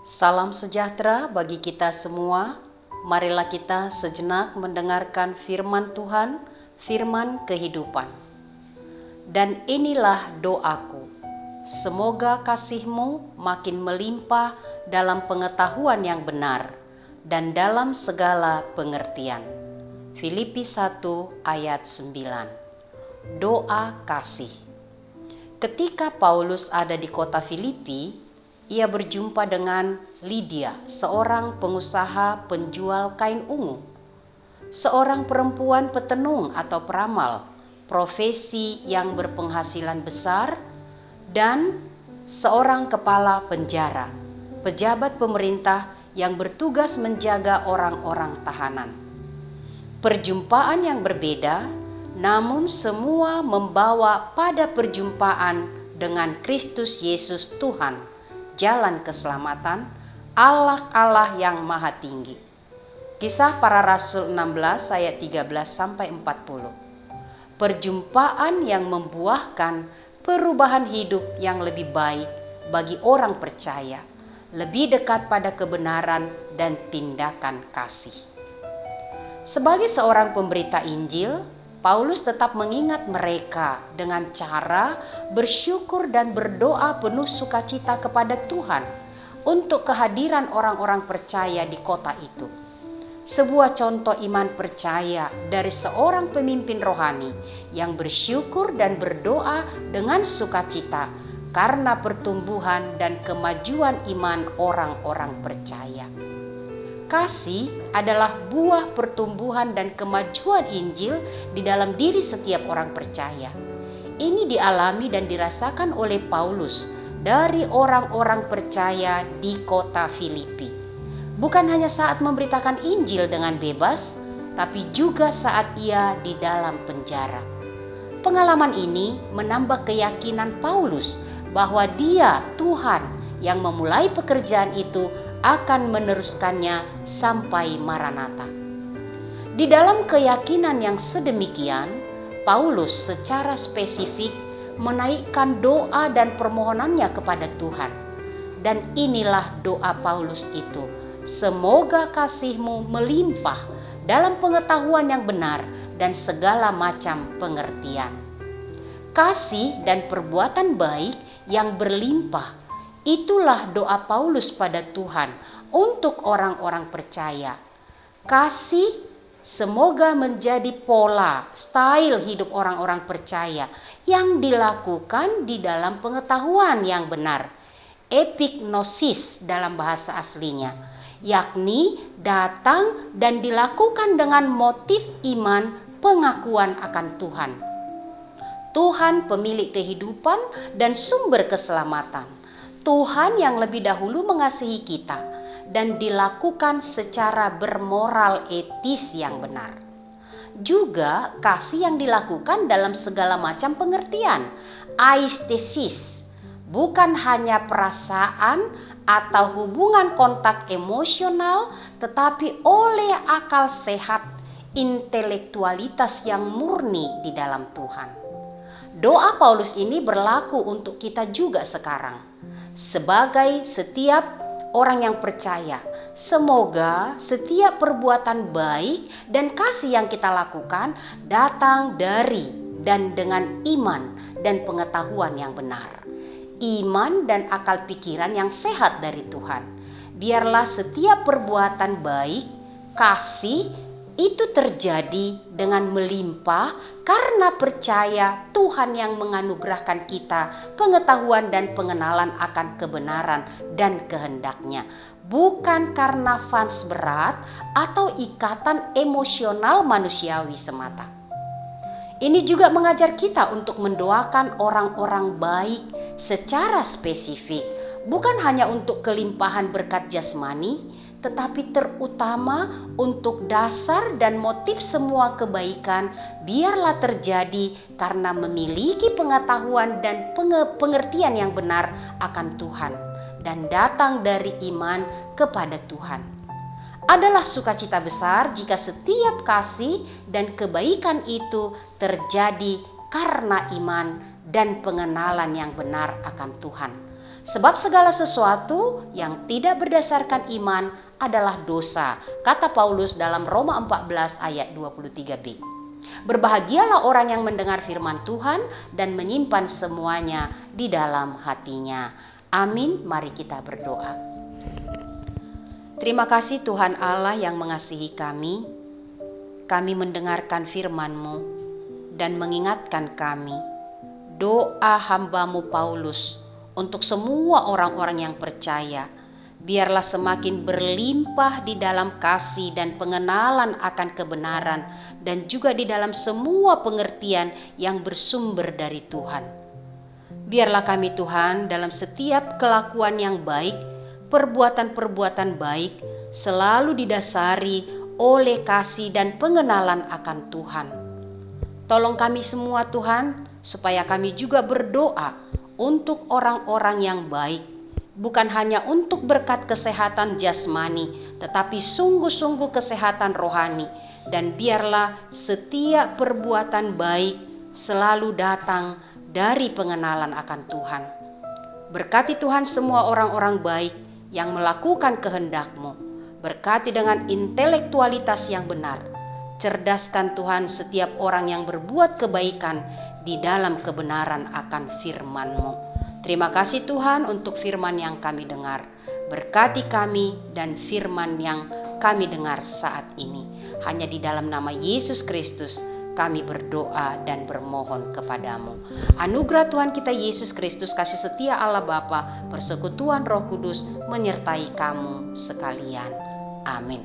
Salam sejahtera bagi kita semua. Marilah kita sejenak mendengarkan firman Tuhan, firman kehidupan. Dan inilah doaku, semoga kasih-Mu makin melimpah dalam pengetahuan yang benar dan dalam segala pengertian. Filipi 1 ayat 9. Doa kasih. Ketika Paulus ada di kota Filipi, ia berjumpa dengan Lydia, seorang pengusaha penjual kain ungu. Seorang perempuan petenung atau peramal, profesi yang berpenghasilan besar, dan seorang kepala penjara, pejabat pemerintah yang bertugas menjaga orang-orang tahanan. Perjumpaan yang berbeda, namun semua membawa pada perjumpaan dengan Kristus Yesus Tuhan, jalan keselamatan, Allah yang maha tinggi. Kisah Para Rasul 16 ayat 13-40. Perjumpaan yang membuahkan perubahan hidup yang lebih baik bagi orang percaya, lebih dekat pada kebenaran dan tindakan kasih. Sebagai seorang pemberita Injil, Paulus tetap mengingat mereka dengan cara bersyukur dan berdoa penuh sukacita kepada Tuhan untuk kehadiran orang-orang percaya di kota itu. Sebuah contoh iman percaya dari seorang pemimpin rohani yang bersyukur dan berdoa dengan sukacita karena pertumbuhan dan kemajuan iman orang-orang percaya. Kasih adalah buah pertumbuhan dan kemajuan Injil di dalam diri setiap orang percaya. Ini dialami dan dirasakan oleh Paulus dari orang-orang percaya di kota Filipi. Bukan hanya saat memberitakan Injil dengan bebas, tapi juga saat ia di dalam penjara. Pengalaman ini menambah keyakinan Paulus bahwa Dia, Tuhan, yang memulai pekerjaan itu akan meneruskannya sampai Maranatha. Di dalam keyakinan yang sedemikian, Paulus secara spesifik menaikkan doa dan permohonannya kepada Tuhan. Dan inilah doa Paulus itu, semoga kasih-Mu melimpah dalam pengetahuan yang benar dan segala macam pengertian. Kasih dan perbuatan baik yang berlimpah, itulah doa Paulus pada Tuhan untuk orang-orang percaya. Kasih semoga menjadi pola, style hidup orang-orang percaya yang dilakukan di dalam pengetahuan yang benar. Epignosis dalam bahasa aslinya, yakni datang dan dilakukan dengan motif iman, pengakuan akan Tuhan. Tuhan pemilik kehidupan dan sumber keselamatan. Tuhan yang lebih dahulu mengasihi kita dan dilakukan secara bermoral etis yang benar. Juga kasih yang dilakukan dalam segala macam pengertian, aistesis, bukan hanya perasaan atau hubungan kontak emosional, tetapi oleh akal sehat, intelektualitas yang murni di dalam Tuhan. Doa Paulus ini berlaku untuk kita juga sekarang. Sebagai setiap orang yang percaya, semoga setiap perbuatan baik dan kasih yang kita lakukan datang dari dan dengan iman dan pengetahuan yang benar. Iman dan akal pikiran yang sehat dari Tuhan. Biarlah setiap perbuatan baik, kasih, itu terjadi dengan melimpah karena percaya Tuhan yang menganugerahkan kita pengetahuan dan pengenalan akan kebenaran dan kehendak-Nya. Bukan karena fans berat atau ikatan emosional manusiawi semata. Ini juga mengajar kita untuk mendoakan orang-orang baik secara spesifik. Bukan hanya untuk kelimpahan berkat jasmani, tetapi terutama untuk dasar dan motif semua kebaikan biarlah terjadi karena memiliki pengetahuan dan pengertian yang benar akan Tuhan dan datang dari iman kepada Tuhan. Adalah sukacita besar jika setiap kasih dan kebaikan itu terjadi karena iman dan pengenalan yang benar akan Tuhan. Sebab segala sesuatu yang tidak berdasarkan iman adalah dosa, kata Paulus dalam Roma 14 ayat 23b. Berbahagialah orang yang mendengar firman Tuhan dan menyimpan semuanya di dalam hatinya. Amin, mari kita berdoa. Terima kasih Tuhan Allah yang mengasihi kami. Kami mendengarkan firman-Mu dan mengingatkan kami doa hamba-Mu Paulus untuk semua orang-orang yang percaya. Biarlah semakin berlimpah di dalam kasih dan pengenalan akan kebenaran dan juga di dalam semua pengertian yang bersumber dari Tuhan. Biarlah kami Tuhan dalam setiap kelakuan yang baik, perbuatan-perbuatan baik selalu didasari oleh kasih dan pengenalan akan Tuhan. Tolong kami semua Tuhan, supaya kami juga berdoa untuk orang-orang yang baik, bukan hanya untuk berkat kesehatan jasmani, tetapi sungguh-sungguh kesehatan rohani. Dan biarlah setiap perbuatan baik selalu datang dari pengenalan akan Tuhan. Berkati Tuhan semua orang-orang baik yang melakukan kehendak-Mu. Berkati dengan intelektualitas yang benar. Cerdaskan Tuhan setiap orang yang berbuat kebaikan di dalam kebenaran akan firman-Mu. Terima kasih Tuhan untuk firman yang kami dengar. Berkati kami dan firman yang kami dengar saat ini. Hanya di dalam nama Yesus Kristus kami berdoa dan bermohon kepadamu. Anugerah Tuhan kita Yesus Kristus, kasih setia Allah Bapa, persekutuan Roh Kudus menyertai kamu sekalian. Amin.